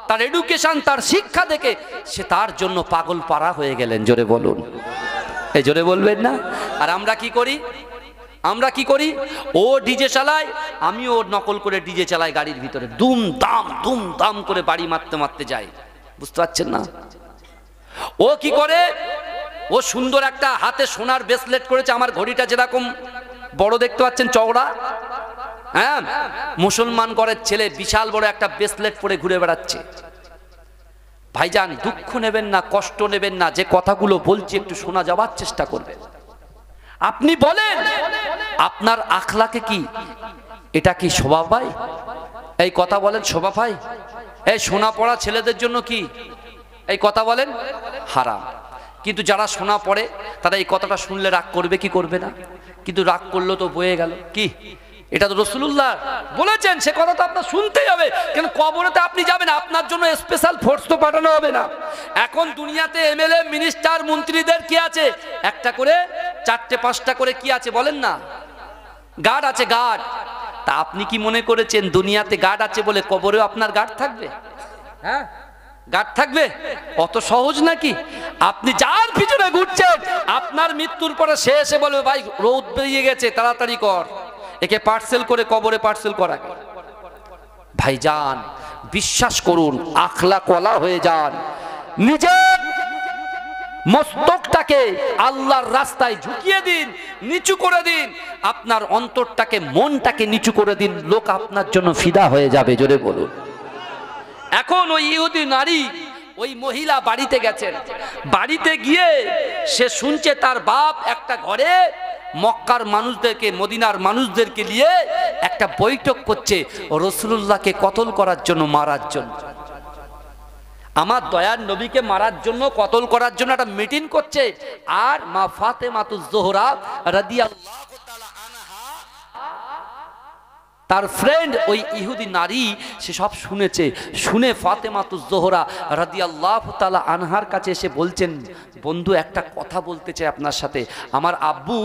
তার এডুকেশন, তার শিক্ষা দেখে সে তার জন্য পাগল পারা হয়ে গেলেন। জোরে বলুন, এই জোরে বলবেন না? আর আমরা কি করি? আমরা কি করি? ও ডিজে চালায়, আমিও নকল করে ডিজে চালাই গাড়ির ভিতরে, দুম দাম করে বাড়ি মারতে মারতে যাই। বুঝতে পারছেন না? ও কি করে? ও সুন্দর একটা হাতে সোনার ব্রেসলেট করেছে, আমার ঘড়িটা যেরকম বড় দেখতে পাচ্ছেন, চওড়া। হ্যাঁ, মুসলমান ঘরের ছেলে বিশাল বড় একটা ব্রেসলেট পরে ঘুরে বেড়াচ্ছে। ভাইজান, দুঃখ নেবেন না, কষ্ট নেবেন না, যে কথাগুলো বলছি একটু শোনা যাওয়ার চেষ্টা করবেন। আপনি বলেন, আপনার আখলাকে কি এটা কি শোভা পায়? এই কথা বলেন, শোভা পায়? এই সোনা পড়া ছেলেদের জন্য কি এই কথা বলেন? হারাম। কিন্তু যারা সোনা পড়ে তারা এই কথাটা শুনলে রাগ করবে কি করবে না? কিন্তু রাগ করলো তো বয়ে গেল। কি এটা তো রাসূলুল্লাহ বলেছেন, সে কথা তো আপনার শুনতেই হবে। কেন কবরেতে আপনি যাবেন, আপনার জন্য স্পেশাল ফোর্স তো পাঠানো হবে না। এখন দুনিয়াতে এমএলএ, মিনিস্টার, মন্ত্রীদের কি আছে? একটা করে 4টে 5টা করে কি আছে বলেন না? গার্ড আছে, গার্ড। তা আপনি কি মনে করেছেন দুনিয়াতে গার্ড আছে বলে কবরেও আপনার গার্ড থাকবে? হ্যাঁ, গার্ড থাকবে? অত সহজ নাকি? আপনি যার পিছনে ঘুরছেন, আপনার মৃত্যুর পরে সে এসে বলবে, ভাই রোদ বেরিয়ে গেছে, তাড়াতাড়ি কর, একে পার্সেল করে কবরে পার্সেল করা। ভাইজান, বিশ্বাস করুন, আখলাকওয়ালা হয়ে যান। নিজের মস্তকটাকে আল্লাহর রাস্তায় ঝুঁকিয়ে দিন, নিচু করে দিন। আপনার অন্তরটাকে, মনটাকে নিচু করে দিন, লোক আপনার জন্য ফিদা হয়ে যাবে। জোরে বলুন। এখন ওই ইহুদি নারী, ওই মহিলা বাড়িতে গেছেন। বাড়িতে গিয়ে সে শুনছে তার বাপ একটা ঘরে মক্কার মানুষদেরকে, মদিনার মানুষদেরকে নিয়ে একটা বৈঠক করছে রাসূলুল্লাহকে কতল করার জন্য, মারার জন্য। আমার দয়ার নবীকে মারার জন্য, কতল করার জন্য একটা মিটিং করছে। আর মা ফাতেমাতুজ জোহরা রাদিয়াল্লাহু তাআলা আনহা, তার ফ্রেন্ড ওই ইহুদি নারী, সে সব শুনেছে। শুনে ফাতেমাতুজ জোহরা রাদিয়াল্লাহু তাআলা আনহার কাছে এসে বলছেন, বন্ধু একটা কথা বলতে চাই আপনার সাথে। আমার আব্বু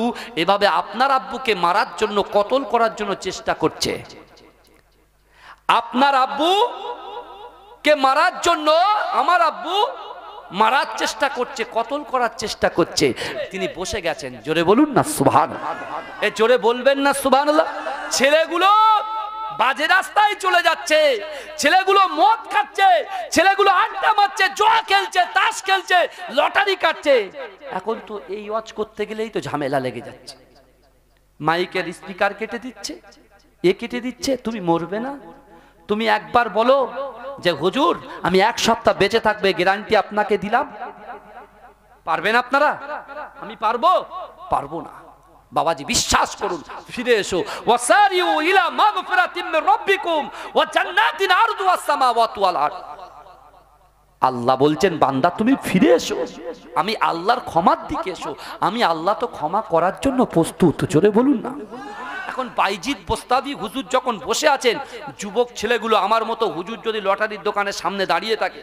এভাবে আপনার আব্বুকে মারার জন্য, কতল করার জন্য চেষ্টা করছে। আপনার আব্বু কে মারার জন্য আমার আব্বু মারার চেষ্টা করছে, কতল করার চেষ্টা করছে। তিনি বসে গেছেন। জোরে বলুন না সুবহানাল্লাহ। এ জোরে বলবেন না সুবহানাল্লাহ? ছেলেগুলো বাজে রাস্তায় চলে যাচ্ছে, ছেলেগুলো মদ খাচ্ছে, ছেলেগুলো আড্ডা মারছে, জুয়া খেলছে, তাস খেলছে, লটারি কাটছে। এখন তো এই ওয়াজ করতে গেলেই তো ঝামেলা লেগে যাচ্ছে। মাইকের স্পিকার কেটে দিচ্ছে, এ কেটে দিচ্ছে। তুমি মরবে না? তুমি একবার বলো যে হুজুর আমি 1 সপ্তাহ বেঁচে থাকবে, গ্যারান্টি আপনাকে দিলাম। পারবেন আপনারা? আমি পারবো? পারবো না। বাবাজি বিশ্বাস করুন, ফিরে এসো। ওয়াসারিউ ইলা মাগফিরাতিম মির রাব্বিকুম ওয়া জান্নাতিন আরদুহাস সামাওয়াতু ওয়াল আরদ। আল্লাহ বলছেন, বান্দা তুমি ফিরে এসো, আমি আল্লাহর ক্ষমার দিকে এসো। আমি আল্লাহ তো ক্ষমা করার জন্য প্রস্তুত। জোরে বলুন না। এখন বাইজিদ বোস্তাবি হুজুর যখন বসে আছেন, যুবক ছেলেগুলো আমার মতো, হুজুর যদি লটারির দোকানের সামনে দাঁড়িয়ে থাকে,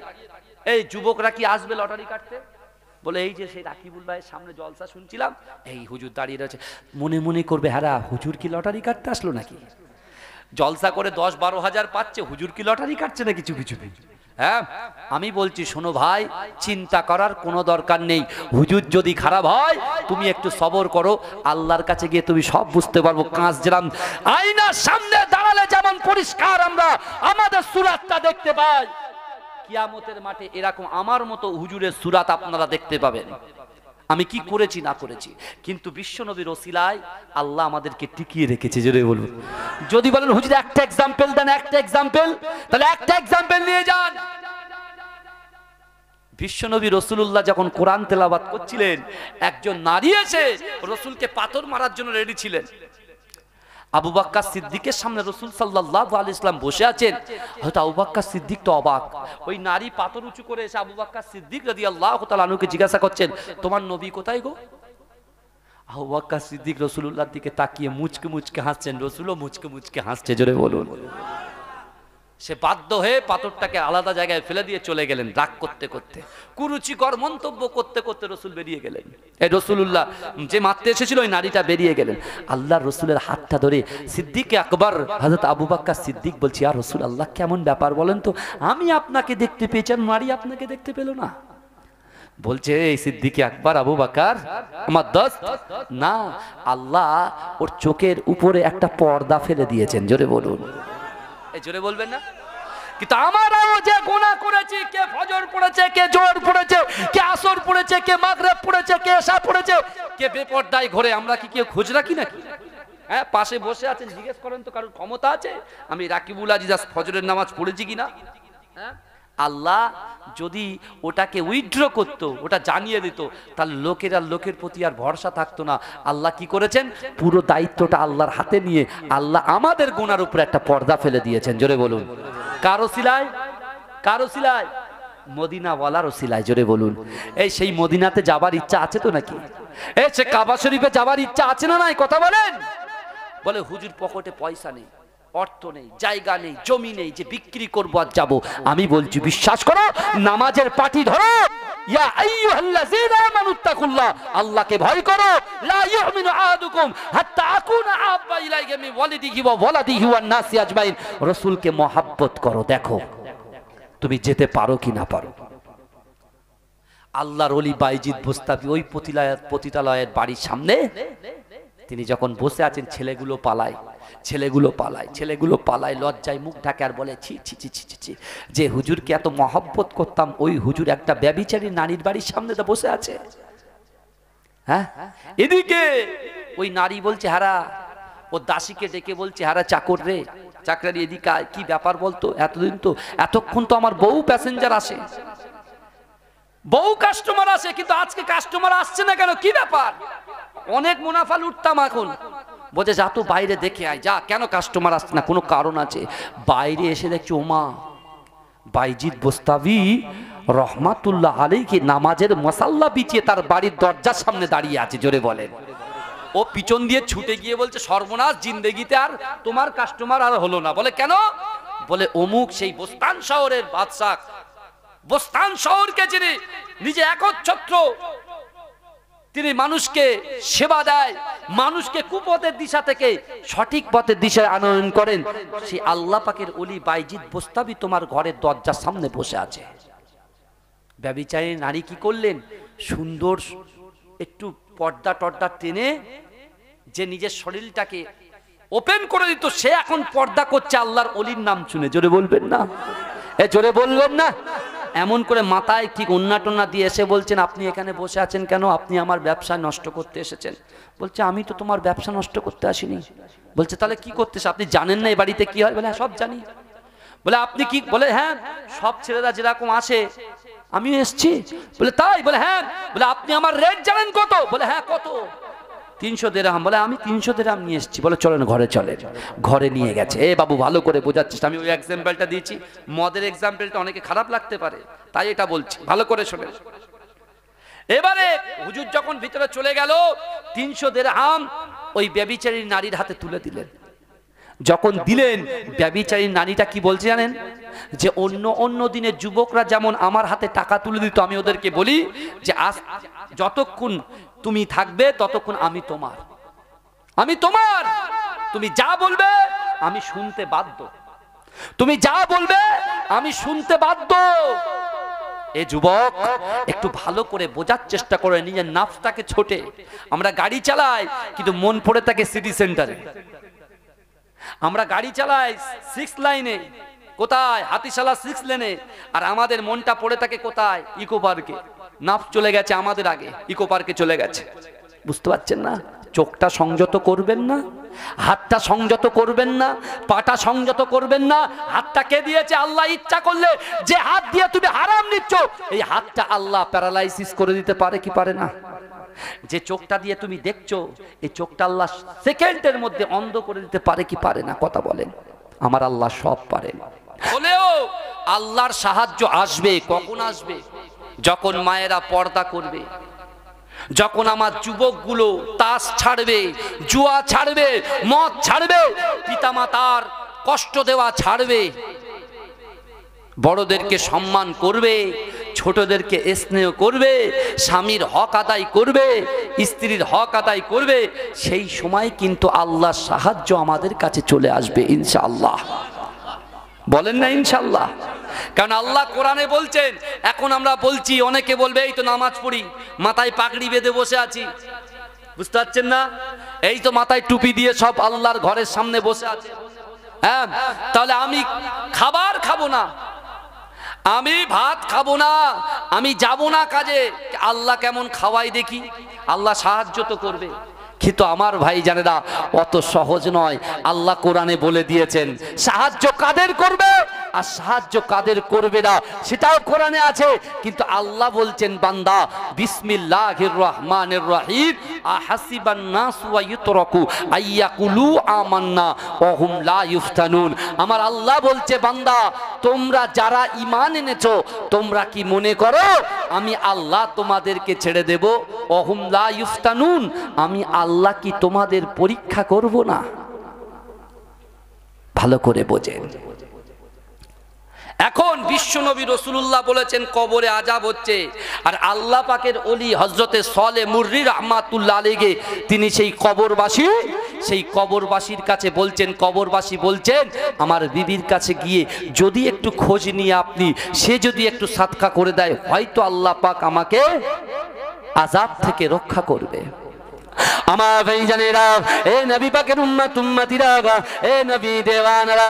এই যুবকরা কি আসবে লটারি কাটতে? বলে এই যে সেই রাকিবুল ভাইয়ের সামনে জলসা শুনছিলাম, এই হুজুর দাঁড়িয়ে রয়েছে, মনে মনে করবে, হ্যাঁ হুজুর কি লটারি কাটতে আসলো নাকি? জলসা করে 10-12 হাজার পাচ্ছে, হুজুর কি লটারি কাটছে নাকি চুপি চুপি? হ্যাঁ, আমি বলছি শোনো ভাই, চিন্তা করার কোনো দরকার নেই। হুজুর যদি খারাপ হয়, তুমি একটু সবর করো, আল্লাহর কাছে গিয়ে তুমি সব বুঝতে পারবো। কাঁচ যেরকম আয়নার সামনে দাঁড়ালে যেমন পরিষ্কার আমরা আমাদের সুরাতটা দেখতে পাই, কিয়ামতের মাঠে এরকম আমার মতো হুজুরের সুরাত আপনারা দেখতে পাবেন। আমি কি করেছি না করেছি, কিন্তু বিশ্বনবীর ওসিলায় আল্লাহ আমাদেরকে টিকিয়ে রেখেছে। জোরে বলুন। যদি বলেন হুজুর একটা এক্সাম্পল দেন, একটা এক্সাম্পল, তাহলে একটা এক্সাম্পল নিয়ে যান। বিশ্বনবী রাসূলুল্লাহ যখন কোরআন তেলাওয়াত করছিলেন, একজন নারী এসে রাসূলকে পাথর মারার জন্য রেডি ছিলেন। আবু বকর সিদ্দিকের সামনে রাসূল সাল্লাল্লাহু আলাইহি ওয়াসাল্লাম বসে আছেন। হযরত আবু বকর সিদ্দিক তো অবাক। ওই নারী পাথর উঁচু করে এসে আবু বকর সিদ্দিক রাদিয়াল্লাহু তাআলা আনহুকে জিজ্ঞাসা করছেন, তোমার নবী কোথায় গো? আবু বকর সিদ্দিক রাসূলুল্লাহর দিকে তাকিয়ে মুচকে মুচকে হাসছেন, রাসূলও মুচকে মুচকে হাসছে, জোরে বলুন। সে বাধ্য হয়ে পাথরটাকে আলাদা জায়গায় ফেলে দিয়ে চলে গেলেন, রাগ করতে করতে, কুরুচিকর মন্তব্য করতে করতে রসুল বেরিয়ে গেলেন। এই রসুলুল্লাহ যে মারতে এসেছিল ওই নারীটা বেরিয়ে গেলেন। আল্লাহ রসুলের হাতটা ধরে সিদ্দিক আকবর হযরত আবু বকর সিদ্দিক বলছি, আর রসুল আল্লাহ কেমন ব্যাপার বলেন তো, আমি আপনাকে দেখতে পেয়েছি, নারী আপনাকে দেখতে পেল না। বলছে এই সিদ্দিক আকবর আবু বকর আমার দোস্ত না, আল্লাহ ওর চোখের উপরে একটা পর্দা ফেলে দিয়েছেন, জোরে বলুন। জোরে বলবেন না? কিন্তু আমরাও যে গুনাহ করেছি, কে ফজর পড়েছে, কে জোহর পড়েছে, কে আসর পড়েছে, কে মাগরিব পড়েছে, কে ইশা পড়েছে, কে বেপরদায় ঘরে, আমরা কি কেউ খোঁজ রাখি নাকি? হ্যাঁ, পাশে বসে আছেন, জিজ্ঞেস করেন তো কারোর ক্ষমতা আছে আমি রাকিবুল আজিজ ফজরের নামাজ পড়েছি কিনা? হ্যাঁ, আল্লাহ যদি ওটাকে উইথড্র করতো, ওটা জানিয়ে দিত, তাহলে লোকের প্রতি আর ভরসা থাকতো না। আল্লাহ কি করেছেন, পুরো দায়িত্বটা আল্লাহর হাতে নিয়ে আল্লাহ আমাদের গুনার উপরে একটা পর্দা ফেলে দিয়েছেন, জোরে বলুন। কারো সিলায়, কারো সিলায়, মদিনাওয়ালার সিলায়, জোরে বলুন। এই সেই মদিনাতে যাবার ইচ্ছা আছে তো নাকি? এই সে কাবা শরীফে যাবার ইচ্ছা আছে না নাই? কথা বলেন। বলে হুজুর পকেটে পয়সা নেই, অর্থ নেই, জায়গা নেই, জমি নেই যে বিক্রি করবো আর যাবো। আমি বলছি বিশ্বাস করো, নামাজের পাটি ধরো, ইয়া আইয়ুহাল্লাযীনা আমানুত্তাকুল্লাহ, আল্লাহকে ভয় করো। লা ইউমিনু আহাদুকুম হাত্তা আকুনা আহাব্বা ইলাইহি মিন ওয়ালিদিহি ওয়া ওয়ালাদিহি ওয়ান নাসি আজমাইন। রাসূলকে মহব্বত করো, দেখো তুমি যেতে পারো কি না পারো। আল্লাহর ওলি বাইজিদ বোস্তামি ওই পতিতালয়ের বাড়ির সামনে তিনি যখন বসে আছেন, ছেলেগুলো পালায়, ছেলেগুলো পালায়, ছেলেগুলো পালায়, লজ্জায় মুখ ঢাকে আর বলে ছি ছি ছি ছি ছি, যে হুজুরকে এত মহব্বত করতাম, ওই হুজুর একটা ব্যভিচারী নারীর বাড়ির সামনে তো বসে আছে। হ্যাঁ, এদিকে ওই নারী বলছে, হারা ও দাসীকে ডেকে বলছে, হারা চাকর রে, চাকরানি এদিকে আয়, কি ব্যাপার বলতো, এতক্ষণ তো আমার বহু প্যাসেঞ্জার আসে, বহু কাস্টমার আসে, কিন্তু আজকে কাস্টমার আসছে না কেন, কি ব্যাপার? অনেক মুনাফা লুটতাম এখন। বলছে যা তো বাইরে দেখে আয়, যা, কেন কাস্টমার আসছে না, কোনো কারণ আছে। বাইরে এসে দেখছি ওমা, বাইজিদ বোস্তামি রহমাতুল্লাহ আলাইহি নামাজের মশাল্লা বিছিয়ে তার বাড়ির দরজার সামনে দাঁড়িয়ে আছে, জোরে বলেন। ও পিছন দিয়ে ছুটে গিয়ে বলছে, সর্বনাশ, জিন্দেগিতে আর তোমার কাস্টমার আর হলো না। বলে কেন? বলে অমুক সেই বোস্তান শহরের বাদশা, বোস্তান শহরকে যিনি নিজে একচ্ছত্র, তিনি মানুষকে সেবা দেয়, মানুষকে কুপথের দিশা থেকে সঠিক পথের দিশায় আনয়ন করেন, সেই আল্লাহ পাকের ওলি বাইজিদ বোস্তামি তোমার ঘরের দরজার সামনে বসে আছে। ব্যভিচারী নারী কি করলেন, সুন্দর একটু পর্দা টর্দা টেনে যে নিজের শরীরটাকে ওপেন করে দিত, সে এখন পর্দা করছে আল্লাহর ওলির নাম শুনে, জোরে বলবেন না? জোরে বলবেন না? এমন করে মাথায় ঠিক ওন্না টোন্না দিয়ে এসে বলছেন, আপনি এখানে বসে আছেন কেন? আপনি আমার ব্যবসা নষ্ট করতে এসেছেন। বলছে আমি তো তোমার ব্যবসা নষ্ট করতে আসিনি। বলছে তাহলে কি করতেছে? আপনি জানেন না এই বাড়িতে কি হয়? বলে হ্যাঁ সব জানি। বলে আপনি কি? বলে হ্যাঁ, সব ছেলেরা যেরকম আসে আমিও এসছি। বলে তাই? বলে হ্যাঁ। বলে আপনি আমার রেট জানেন কত? বলে হ্যাঁ কত? 300 দিরহাম। বলে আমি 300 দিরহাম নিয়ে এসেছি। বলে চলেন ঘরে চলেন। ঘরে নিয়ে গেছে। এ বাবু ভালো করে বোঝার চেষ্টা, আমি ওই এক্সাম্পলটা দিয়েছি, মদের এক্সাম্পলটা অনেকে খারাপ লাগতে পারে, তাই এটা বলছি, ভালো করে শোনেন। এবারে হুজুর যখন ভিতরে চলে গেল, 300 দিরহাম ওই ব্যভিচারী নারীর হাতে তুলে দিলেন। যখন দিলেন, ব্যভিচারী নারীটা কি বলছে জানেন? যে অন্য দিনের যুবকরা যেমন আমার হাতে টাকা তুলে দিত, আমি ওদেরকে বলি যে আজ যতক্ষণ তুমি থাকবে ততক্ষণ আমি তোমার, আমি তোমার, তুমি যা বলবে আমি শুনতে বাধ্য, তুমি যা বলবে আমি শুনতে বাধ্য। এ যুবক একটু ভালো করে বোঝার চেষ্টা করে, নিজের নাফসটাকে ছোটে। আমরা গাড়ি চালাই কিন্তু মন পড়ে থাকে সিটি সেন্টারে, আমরা গাড়ি চালাই 6 লাইনে, কোথায়? হাতিশালা 6 লেনে, আর আমাদের মনটা পড়ে থাকে কোথায়? ইকো পার্কে। নাফ চলে গেছে আমাদের আগে, ইকো পার্কে চলে গেছে। বুঝতে পারছেন না? চোখটা সংযত করবেন না, হাতটা সংযত করবেন না, পাটা সংযত করবেন না। হাতটা কে দিয়েছে? আল্লাহ ইচ্ছা করলে যে হাত দিয়ে তুমি হারাম নিচ্ছ, এই হাতটা আল্লাহ প্যারালাইসিস করে দিতে পারে কি পারে না? যে চোখটা দিয়ে তুমি দেখছো, এই চোখটা আল্লাহ সেকেন্ডের মধ্যে অন্ধ করে দিতে পারে কি পারে না? কথা বলেন। আমার আল্লাহ সব পারেন। হলেও আল্লাহর সাহায্য আসবে। কখন আসবে? যখন মায়েরা পর্দা করবে, যখন আমার যুবকগুলো তাস ছাড়বে, জুয়া ছাড়বে, মদ ছাড়বে, পিতামাতার কষ্ট দেওয়া ছাড়বে, বড়দেরকে সম্মান করবে, ছোটদেরকে স্নেহ করবে, স্বামীর হক আদায় করবে, স্ত্রীর হক আদায় করবে, সেই সময় কিন্তু আল্লাহর সাহায্য আমাদের কাছে চলে আসবে ইনশাআল্লাহ। বলেন না ইনশাআল্লাহ? কারণ আল্লাহ কোরআনে বলছেন, এখন আমরা বলছি, অনেকে বলবে এই তো নামাজ পড়ি, মাথায় পাগড়ি বেঁধে বসে আছি, বুঝতে পারছেন না? এই তো মাথায় টুপি দিয়ে সব আল্লাহর ঘরের সামনে বসে আছে। হ্যাঁ, তাহলে আমি খাবার খাবো না, আমি ভাত খাবো না, আমি যাব না কাজে, আল্লাহ কেমন খাওয়াই দেখি, আল্লাহ সাহায্য তো করবে। কিন্তু আমার ভাই জানেরা, অত সহজ নয়। আল্লাহ কোরআনে বলে দিয়েছেন সাহায্য কাদের করবে আর সাহায্য কাদের করবে না, সেটাও কোরআনে আছে। কিন্তু আল্লাহ বলছেন, বান্দা বিসমিল্লাহির রহমানির রহিম আহাসিবান নাস ওয়া ইউতরাকু আইয়াকুলু আমান্না ওয়া হুম লা ইফতানুন। আমার আল্লাহ বলছে, বান্দা তোমরা যারা ঈমান এনেছো, তোমরা কি মনে করো আমি আল্লাহ তোমাদেরকে ছেড়ে দেব? ওয়া হুম লা ইফতানুন, আমি আল্লাহ কি তোমাদের পরীক্ষা করব না? ভালো করে বোঝেন। এখন বিশ্বনবী রাসূলুল্লাহ বলেছেন কবরে আযাব হচ্ছে, আর আল্লাহ পাকের ওলি হযরতে সালেহ মুররি রাহমাতুল্লাহ আলাইহি তিনি সেই কবরবাসীর কাছে বলছেন, কবরবাসী বলছেন আমার বিবির কাছে গিয়ে যদি একটু খোঁজ নিয়ে আপনি, সে যদি একটু সাদকা করে দেয়, হয়তো আল্লাহ পাক আমাকে আযাব থেকে রক্ষা করবে। আমার ভাইজানেরা, এ নবী পাকের উম্মত উম্মতিরা, এ নবী দেওয়ানরা,